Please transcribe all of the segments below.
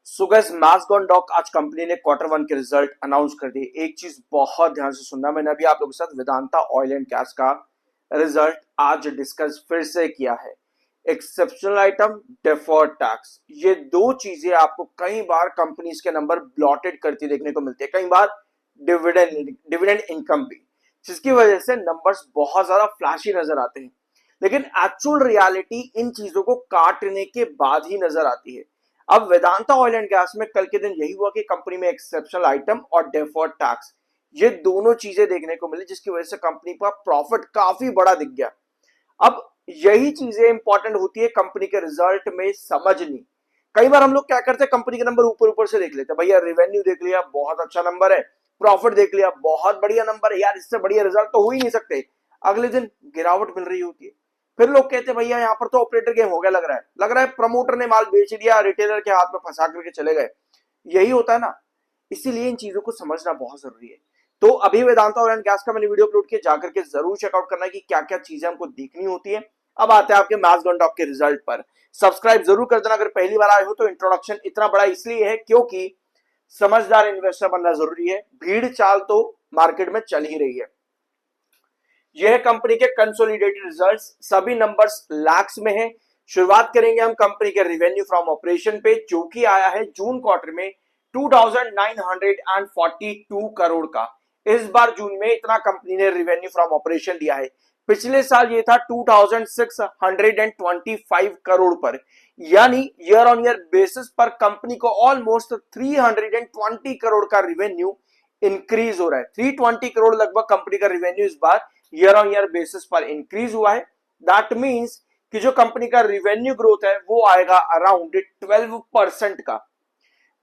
So guys mastodon dock आज company ने quarter one के रिजल्ट अनाउंस कर दिए। एक चीज बहुत ध्यान से सुनना, मैंने अभी आप लोगों के साथ वेदांता ऑयल एंड गैस का रिजल्ट आज डिस्कस फिर से किया है। एक्सेप्शनल आइटम, डेफर्ड टैक्स, ये दो चीजें आपको कई बार कंपनीज के नंबर ब्लॉटेड करती देखने को मिलती है, कई बार डिविडेंड इनकम भी, जिसकी वजह से नंबर्स बहुत ज्यादा फ्लैशी नजर आते हैं। लेकिन एक्चुअल रियलिटी इन चीजों को काटने के बाद ही नजर आती है। अब वेदांता ऑयल एंड गैस में कल के दिन यही हुआ कि कंपनी में एक्सेप्शनल आइटम और डेफर्ड टैक्स, ये दोनों चीजें देखने को मिली, जिसकी वजह से कंपनी का प्रॉफिट काफी बड़ा दिख गया। अब यही चीजें इंपॉर्टेंट होती है कंपनी के रिजल्ट में समझनी। कई बार हम लोग क्या करते हैं, कंपनी के नंबर ऊपर ऊपर से देख लेते हैं, भैया रेवेन्यू देख लिया बहुत अच्छा नंबर है, प्रॉफिट देख लिया बहुत बढ़िया नंबर है, यार इससे बढ़िया रिजल्ट तो हो ही नहीं सकते। अगले दिन गिरावट मिल रही होती है, फिर लोग कहते हैं भैया यहाँ पर तो ऑपरेटर गेम हो गया, लग रहा है प्रमोटर ने माल बेच दिया, रिटेलर के हाथ में फंसा करके चले गए। यही होता है ना, इसीलिए इन चीजों को समझना बहुत जरूरी है। तो अभी वेदांता ऑयल एंड गैस का मैंने वीडियो अपलोड किया, जाकर के जरूर चेकआउट करना कि क्या क्या चीजें हमको देखनी होती है। अब आते हैं आपके मैस्टोडॉन डॉक के रिजल्ट पर। सब्सक्राइब जरूर कर देना अगर पहली बार आए हो तो। इंट्रोडक्शन इतना बड़ा इसलिए है क्योंकि समझदार इन्वेस्टर बनना जरूरी है, भीड़ चाल तो मार्केट में चल ही रही है। यह कंपनी के कंसोलिडेटेड रिजल्ट्स, सभी नंबर्स लैक्स में है। शुरुआत करेंगे हम कंपनी के रिवेन्यू फ्रॉम ऑपरेशन पे, जो कि आया है जून क्वार्टर में 2942 करोड़ का। इस बार जून में इतना कंपनी ने रिवेन्यू फ्रॉम ऑपरेशन दिया है। पिछले साल ये था 2625 करोड़ पर, यानी ईयर ऑन ईयर बेसिस पर कंपनी को ऑलमोस्ट 320 करोड़ का रिवेन्यू इंक्रीज हो रहा है। 320 करोड़ लगभग कंपनी का रिवेन्यू इस बार ईयर ऑन ईयर बेसिस पर इंक्रीज हुआ है। दैट मींस कि जो कंपनी का रिवेन्यू ग्रोथ है वो आएगा अराउंड 12% का।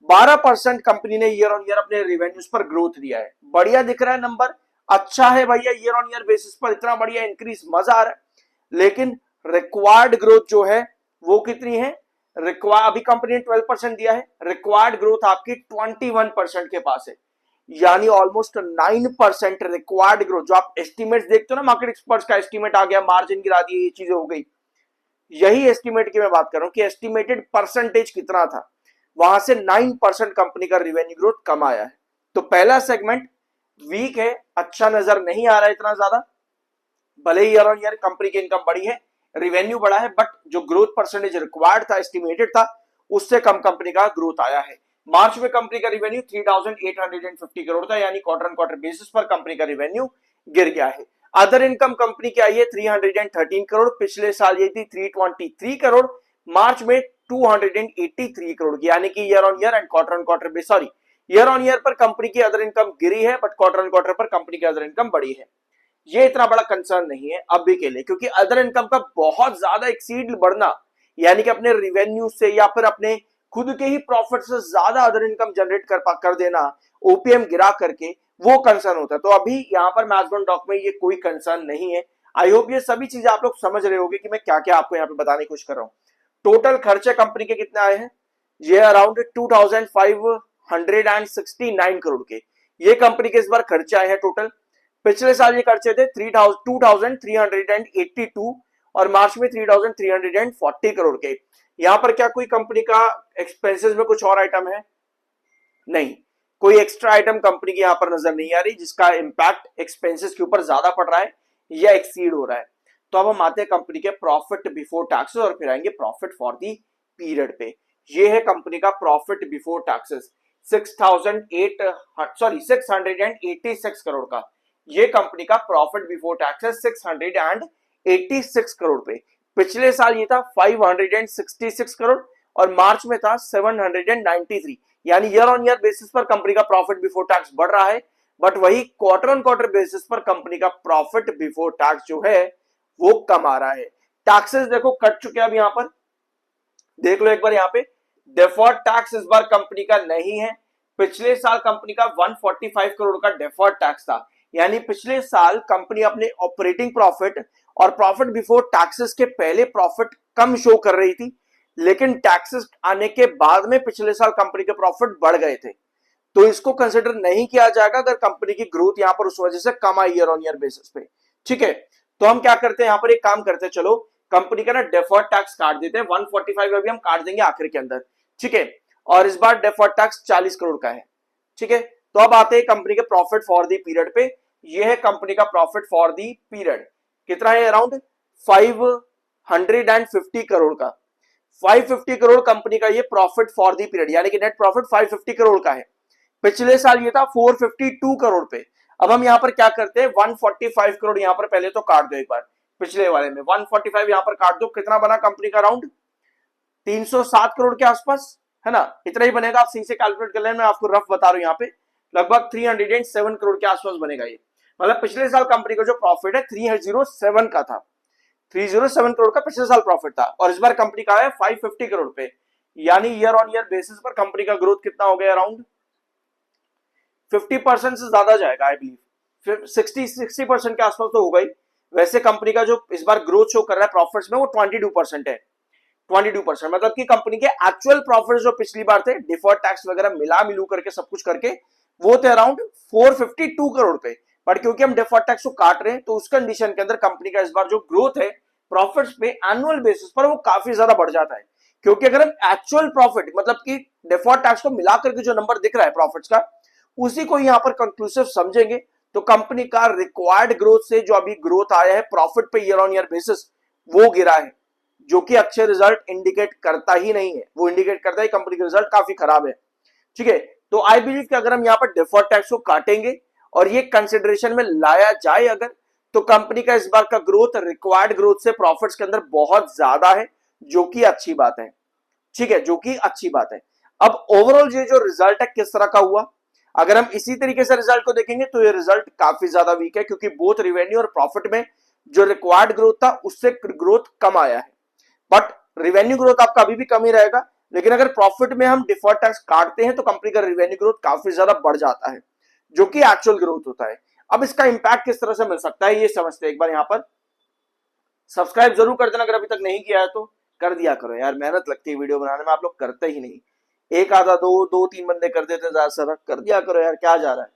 12% कंपनी ने ईयर ऑन ईयर अपने रिवेन्यूज पर ग्रोथ दिया है। बढ़िया दिख रहा है नंबर, अच्छा है भैया, ईयर ऑन ईयर बेसिस पर इतना बढ़िया इंक्रीज, मजा आ रहा है। लेकिन रिक्वायर्ड ग्रोथ जो है वो कितनी है? अभी कंपनी ने 12% दिया है, रिक्वायर्ड ग्रोथ आपकी 21% के पास है, यानी ऑलमोस्ट 9% रिक्वायर्ड ग्रोथ। जो आप एस्टिमेट देखते हो ना, मार्केट एक्सपर्ट्स का एस्टिमेट आ गया, मार्जिन गिरा दिए, ये चीजें हो गई, यही एस्टिमेट की मैं बात कर रहा हूं कि एस्टिमेटेड परसेंटेज कितना था, वहां से 9% कंपनी का रिवेन्यू ग्रोथ कम आया है। तो पहला सेगमेंट वीक है, अच्छा नजर नहीं आ रहा है इतना ज्यादा। भले ही ईयर ऑन ईयर कंपनी की इनकम बढ़ी है, रिवेन्यू बढ़ा है, बट जो ग्रोथ परसेंटेज रिक्वायर्ड था, एस्टिमेटेड था, उससे कम कंपनी का ग्रोथ आया है। मार्च में कंपनी का रिवेन्यू 3850 करोड़ था, यानी क्वार्टर ऑन क्वार्टर बेसिस पर कंपनी का रिवेन्यू गिर गया है। अदर इनकम कंपनी की आई है 313 करोड़, पिछले साल ये थी 323 करोड़, मार्च में 283 करोड़ की, यानी कि year on year and quarter on quarter base, sorry, year on year पर कंपनी की अदर इनकम गिरी है, बट क्वार्टर ऑन क्वार्टर पर कंपनी की अदर इनकम बढ़ी है। ये इतना बड़ा कंसर्न नहीं है अभी के लिए, क्योंकि अदर इनकम का बहुत ज्यादा एक्सीड बढ़ना, यानी कि अपने रिवेन्यू से या फिर अपने खुद के ही प्रॉफिट से ज्यादा अदर इनकम जनरेट कर देना, ओपीएम गिरा करके, वो कंसर्न होता है। तो अभी यहाँ पर मैस्टोडॉन डॉक में ये कोई कंसर्न नहीं है। आई होप ये सभी चीजें आप लोग समझ रहे होंगे कि मैं क्या क्या आपको यहाँ पे बताने की कोशिश कर रहा हूँ। टोटल खर्चे कंपनी के कितने आए हैं? ये अराउंड 2569 करोड़ के, ये कंपनी के इस बार खर्चे आए हैं टोटल। पिछले साल ये खर्चे थे 2382 और मार्च में 3340 करोड़ के। यहां पर क्या कोई कंपनी का एक्सपेंसेस में कुछ और आइटम है? नहीं, कोई एक्स्ट्रा आइटम कंपनी की यहां पर नजर नहीं आ रही जिसका इंपैक्ट एक्सपेंसेस के ऊपर ज्यादा पड़ रहा है या एक्सीड हो रहा है। तो अब हम आते हैं कंपनी के प्रॉफिट बिफोर टैक्सेस और फिर आएंगे प्रॉफिट फॉर दी पीरियड पे। ये है कंपनी का प्रॉफिट बिफोर टैक्सेस 686 करोड़ का। ये कंपनी का प्रॉफिट बिफोर टैक्सेस 686 करोड़ पे। पिछले साल ये था 566 करोड़ और मार्च में था 793, यानी ईयर ऑन ईयर बेसिस पर कंपनी का प्रॉफिट बिफोर टैक्स बढ़ रहा है, बट वही क्वार्टर ऑन क्वार्टर बेसिस पर कंपनी का प्रॉफिट बिफोर टैक्स जो है वो कम आ रहा है। टैक्सेस देखो कट चुके हैं अब, यहां पर देख लो एक बार, यहां पे डेफर्ड टैक्स इस बार कंपनी का नहीं है। पिछले साल कंपनी का 145 करोड़ का डेफर्ड टैक्स था, यानी पिछले साल कंपनी अपने ऑपरेटिंग प्रॉफिट और प्रॉफिट बिफोर टैक्सेस के पहले प्रॉफिट कम शो कर रही थी, लेकिन टैक्सेस आने के बाद में पिछले साल कंपनी के प्रॉफिट बढ़ गए थे। तो इसको कंसिडर नहीं किया जाएगा अगर कंपनी की ग्रोथ यहां पर उस वजह से कम eye ear on year basis पे। ठीक है, तो हम क्या करते हैं, यहां पर एक काम करते हैं, चलो कंपनी का ना डेफर्ड टैक्स काट देते हैं, 145 अभी हम काट देंगे आखिर के अंदर। ठीक है, और इस बार डेफर्ड टैक्स 40 करोड़ का है। ठीक है, तो अब आते हैं कंपनी के प्रॉफिट फॉर दी पीरियड पे। ये है कंपनी का प्रॉफिट फॉर दी पीरियड, कितना है? अराउंड 550 करोड़ का। 550 करोड़ कंपनी का ये प्रॉफिट फॉर दी पीरियड, यानी कि नेट प्रॉफिट 550 करोड़ का है। पिछले साल ये था 452 करोड़ पे। अब हम यहाँ पर क्या करते हैं, 145 करोड़ यहाँ पर पहले तो काट दो एक बार, पिछले वाले में 145 यहाँ पर काट दो, कितना बना कंपनी का? अराउंड 307 करोड़ के आसपास, है ना? इतना ही बनेगा, आप सही से कैलकुलेट कर लेना, मैं आपको रफ बता रहा हूं यहाँ पे, लगभग 307 करोड़ के आसपास बनेगा ये। मतलब पिछले साल कंपनी का जो प्रॉफिट है 307 का था, 307 करोड़ का पिछले साल प्रॉफिट था, और इस बार कंपनी का है 550 करोड़ पे। यानी ईयर ऑन ईयर बेसिस पर कंपनी का ग्रोथ कितना हो गया? अराउंड 50% से ज्यादा जाएगा, आई बिलीव 60% के आसपास तो होगा ही। वैसे कंपनी का जो इस बार ग्रोथ शो कर रहा है प्रॉफिट्स में वो 22% है। 22% मतलब कि कंपनी के एक्चुअल प्रॉफिट जो पिछली बार थे डिफर्ड टैक्स वगैरह मिलू करके सब कुछ करके वो थे अराउंड 452 करोड़ पे। बट क्योंकि हम डिफर्ड टैक्स को काट रहे हैं तो उस कंडीशन के अंदर कंपनी का इस बार जो ग्रोथ है प्रॉफिट्स पे एनुअल बेसिस पर वो काफी ज्यादा बढ़ जाता है। क्योंकि अगर हम एक्चुअल प्रॉफिट मतलब कि डिफर्ड टैक्स को मिलाकर के जो नंबर दिख रहा है प्रॉफिट्स का, उसी को यहां पर कंक्लूसिव समझेंगे तो कंपनी का रिक्वायर्ड ग्रोथ से जो अभी ग्रोथ आया है प्रॉफिट पे ईयर ऑन ईयर बेसिस वो गिरा है, जो कि अच्छे रिजल्ट इंडिकेट करता ही नहीं है। वो इंडिकेट करता है कंपनी का रिजल्ट काफी खराब है। ठीक है, तो आई बिलीव कि अगर हम यहाँ पर डिफर्ड टैक्स को काटेंगे और ये कंसिडरेशन में लाया जाए अगर, तो कंपनी का इस बार का ग्रोथ रिक्वायर्ड ग्रोथ से प्रॉफिट्स के अंदर बहुत ज्यादा है, जो कि अच्छी बात है। ठीक है, जो कि अच्छी बात है। अब ओवरऑल ये जो रिजल्ट है किस तरह का हुआ, अगर हम इसी तरीके से रिजल्ट को देखेंगे तो ये रिजल्ट काफी ज्यादा वीक है, क्योंकि बोथ रिवेन्यू और प्रॉफिट में जो रिक्वायर्ड ग्रोथ था उससे ग्रोथ कम आया है। बट रिवेन्यू ग्रोथ आपका अभी भी कम ही रहेगा, लेकिन अगर प्रॉफिट में हम डिफर्ड टैक्स काटते हैं तो कंपनी का रिवेन्यू ग्रोथ काफी ज्यादा बढ़ जाता है, जो कि एक्चुअल ग्रोथ होता है। अब इसका इंपैक्ट किस तरह से मिल सकता है ये समझते हैं। एक बार यहां पर सब्सक्राइब जरूर कर देना, अगर अभी तक नहीं किया है तो कर दिया करो यार, मेहनत लगती है वीडियो बनाने में, आप लोग करते ही नहीं। एक आधा दो तीन बंदे कर देते, ज्यादा से कर दिया करो यार, क्या जा रहा है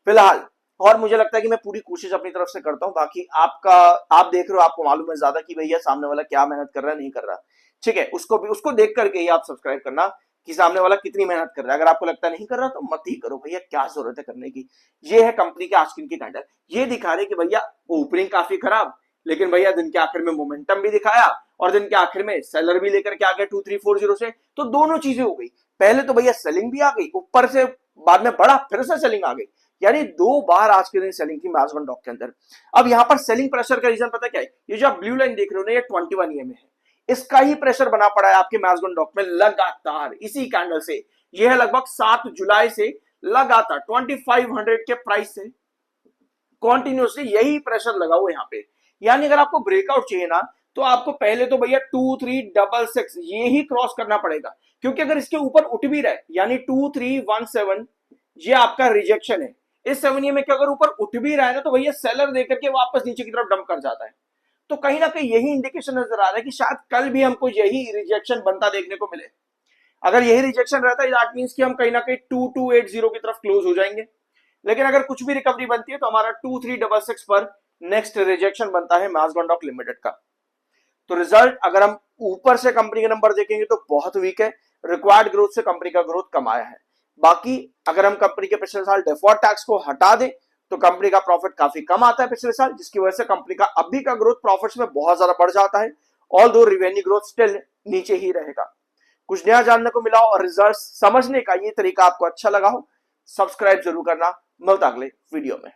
फिलहाल। और मुझे लगता है कि मैं पूरी कोशिश अपनी तरफ से करता हूं, बाकी आपका आप देख रहे हो, आपको मालूम है ज्यादा कि भैया सामने वाला क्या मेहनत कर रहा है नहीं कर रहा। ठीक है, उसको भी उसको देख करके ही आप सब्सक्राइब करना कि सामने वाला कितनी मेहनत कर रहा है। अगर आपको लगता नहीं कर रहा तो मत ही करो भैया, क्या जरूरत है करने की। ये है कंपनी के आज की कैंडल, ये दिखा रहे कि भैया ओपनिंग काफी खराब, लेकिन भैया दिन के आखिर में मोमेंटम भी दिखाया और दिन के आखिर में सेलर भी लेकर के आ गए 2340 से, तो दोनों चीजें हो गई। पहले तो भैया सेलिंग भी आ गई ऊपर से, बाद में बढ़ा फिर से सेलिंग आ गई, यानी दो बार आज के दिन सेलिंग थी मैज़गन डॉक के अंदर। अब यहां पर सेलिंग प्रेशर का रीजन पता क्या है? ये जो आप ब्लू लाइन देख रहे हो ना, ये 21 EMA है, इसका ही प्रेशर बना पड़ा है आपके मैज़गन डॉक में लगातार इसी कैंडल से। यह है लगभग 7 जुलाई से लगातार 2500 के प्राइस से कॉन्टिन्यूसली यही प्रेशर लगा हुआ यहाँ पे। यानी अगर आपको ब्रेकआउट चाहिए ना, तो आपको पहले तो भैया 2366 ये ही क्रॉस करना पड़ेगा, क्योंकि अगर इसके ऊपर उठ भी रहा है यानी 2317 ये आपका रिजेक्शन है। इस 7 में अगर ऊपर उठ भी रहा है ना, तो भैया सेलर देकर के वापस नीचे की तरफ डंप कर जाता है। तो कहीं ना कहीं यही इंडिकेशन नजर आ रहा है कि शायद कल भी हमको यही रिजेक्शन बनता देखने को मिले। अगर यही रिजेक्शन रहता है दैट मींस कि हम कहीं ना कहीं 2280 की तरफ क्लोज हो जाएंगे। लेकिन अगर कुछ भी रिकवरी बनती है तो हमारा 2366 पर नेक्स्ट रिजेक्शन बनता है मैज़गन डॉक लिमिटेड का। तो रिजल्ट अगर हम ऊपर से कंपनी के नंबर देखेंगे तो बहुत वीक है, रिक्वायर्ड ग्रोथ से कंपनी का ग्रोथ कम आया है। बाकी अगर हम कंपनी के पिछले साल डिफर्ड टैक्स को हटा दें तो कंपनी का प्रॉफिट काफी कम आता है पिछले साल, जिसकी वजह से कंपनी का अभी का ग्रोथ प्रॉफिट्स में बहुत ज्यादा बढ़ जाता है, ऑल्दो रिवेन्यू ग्रोथ स्टिल नीचे ही रहेगा। कुछ नया जानने को मिला हो और रिजल्ट समझने का ये तरीका आपको अच्छा लगा हो, सब्सक्राइब जरूर करना। मिलता अगले वीडियो में।